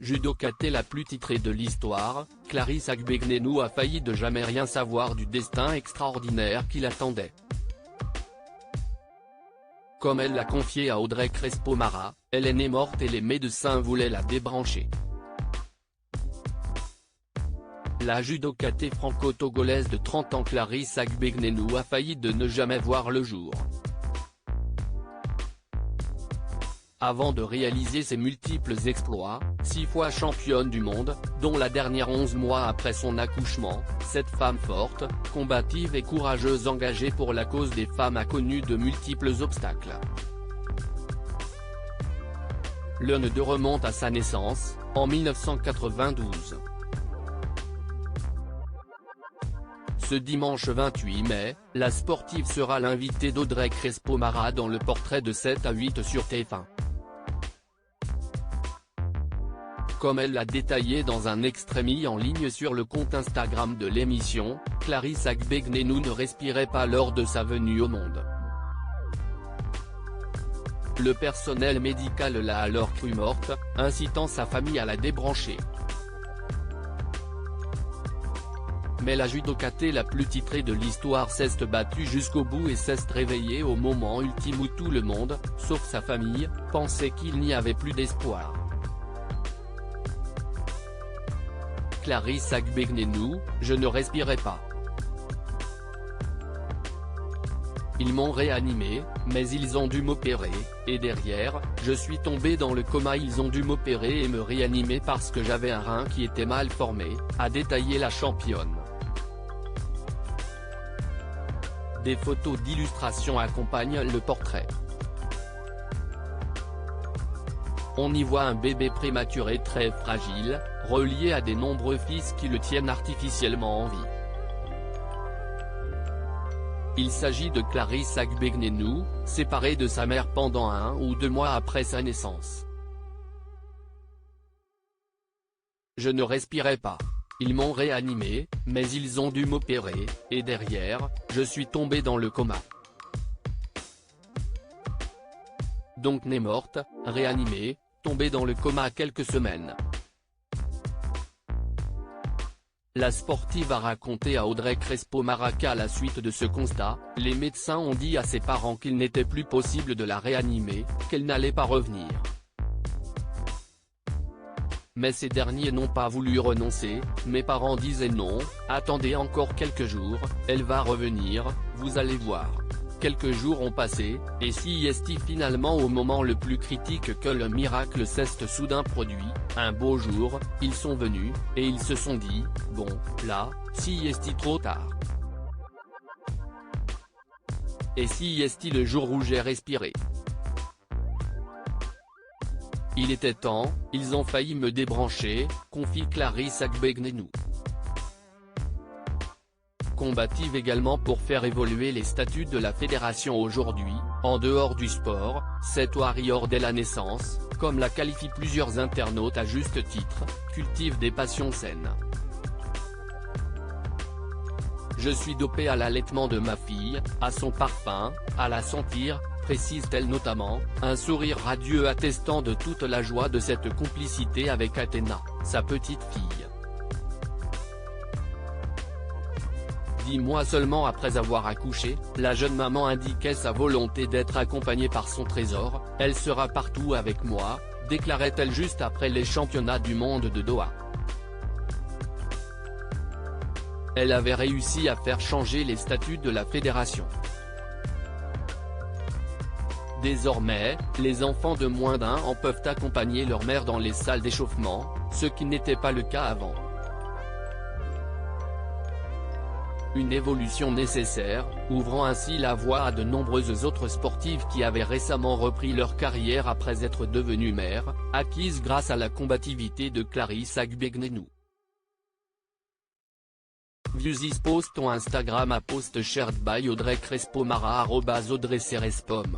judokate la plus titrée de l'histoire, Clarisse Agbenienou a failli de jamais rien savoir du destin extraordinaire qui l'attendait. Comme elle l'a confié à Audrey Crespo-Mara, elle est née morte et les médecins voulaient la débrancher. La judokate franco-togolaise de 30 ans Clarisse Agbenienou a failli de ne jamais voir le jour. Avant de réaliser ses multiples exploits, 6 fois championne du monde, dont la dernière 11 mois après son accouchement, cette femme forte, combative et courageuse engagée pour la cause des femmes a connu de multiples obstacles. L'un d'eux remonte à sa naissance, en 1992. Ce dimanche 28 mai, la sportive sera l'invitée d'Audrey Crespo-Mara dans le portrait de 7 à 8 sur TF1. Comme elle l'a détaillé dans un extrait mis en ligne sur le compte Instagram de l'émission, Clarisse Agbenienou ne respirait pas lors de sa venue au monde. Le personnel médical l'a alors crue morte, incitant sa famille à la débrancher. Mais la judokate la plus titrée de l'histoire s'est battue jusqu'au bout et s'est réveillée au moment ultime où tout le monde, sauf sa famille, pensait qu'il n'y avait plus d'espoir. Clarisse Agbenienou, je ne respirais pas. Ils m'ont réanimé, mais ils ont dû m'opérer, et derrière, je suis tombée dans le coma. Ils ont dû m'opérer et me réanimer parce que j'avais un rein qui était mal formé, a détaillé la championne. Des photos d'illustration accompagnent le portrait. On y voit un bébé prématuré très fragile, relié à des nombreux fils qui le tiennent artificiellement en vie. Il s'agit de Clarisse Agbenienou, séparée de sa mère pendant 1 ou 2 mois après sa naissance. Je ne respirais pas. Ils m'ont réanimé, mais ils ont dû m'opérer, et derrière, je suis tombée dans le coma. Donc née morte, réanimée, tombée dans le coma à quelques semaines. La sportive a raconté à Audrey Crespo-Mara qu'à la suite de ce constat, les médecins ont dit à ses parents qu'il n'était plus possible de la réanimer, qu'elle n'allait pas revenir. Mais ces derniers n'ont pas voulu renoncer, mes parents disaient non, attendez encore quelques jours, elle va revenir, vous allez voir. Quelques jours ont passé, et si est finalement au moment le plus critique que le miracle s'est soudain produit, un beau jour, ils sont venus, et ils se sont dit, bon, là, si est trop tard. Et si est le jour où j'ai respiré. Il était temps, ils ont failli me débrancher, confie Clarisse Agbenienou. Combative également pour faire évoluer les statuts de la fédération aujourd'hui, en dehors du sport, cette warrior dès la naissance, comme la qualifient plusieurs internautes à juste titre, cultive des passions saines. Je suis dopée à l'allaitement de ma fille, à son parfum, à la sentir, précise-t-elle notamment, un sourire radieux attestant de toute la joie de cette complicité avec Athéna, sa petite fille. 10 mois seulement après avoir accouché, la jeune maman indiquait sa volonté d'être accompagnée par son trésor, elle sera partout avec moi, déclarait-elle juste après les championnats du monde de Doha. Elle avait réussi à faire changer les statuts de la fédération. Désormais, les enfants de moins d'1 an peuvent accompagner leur mère dans les salles d'échauffement, ce qui n'était pas le cas avant. Une évolution nécessaire, ouvrant ainsi la voie à de nombreuses autres sportives qui avaient récemment repris leur carrière après être devenues mères, acquises grâce à la combativité de Clarisse Agbenienou. Views is post on Instagram à post shared by Audrey Crespo-Mara @AudreyCrespom.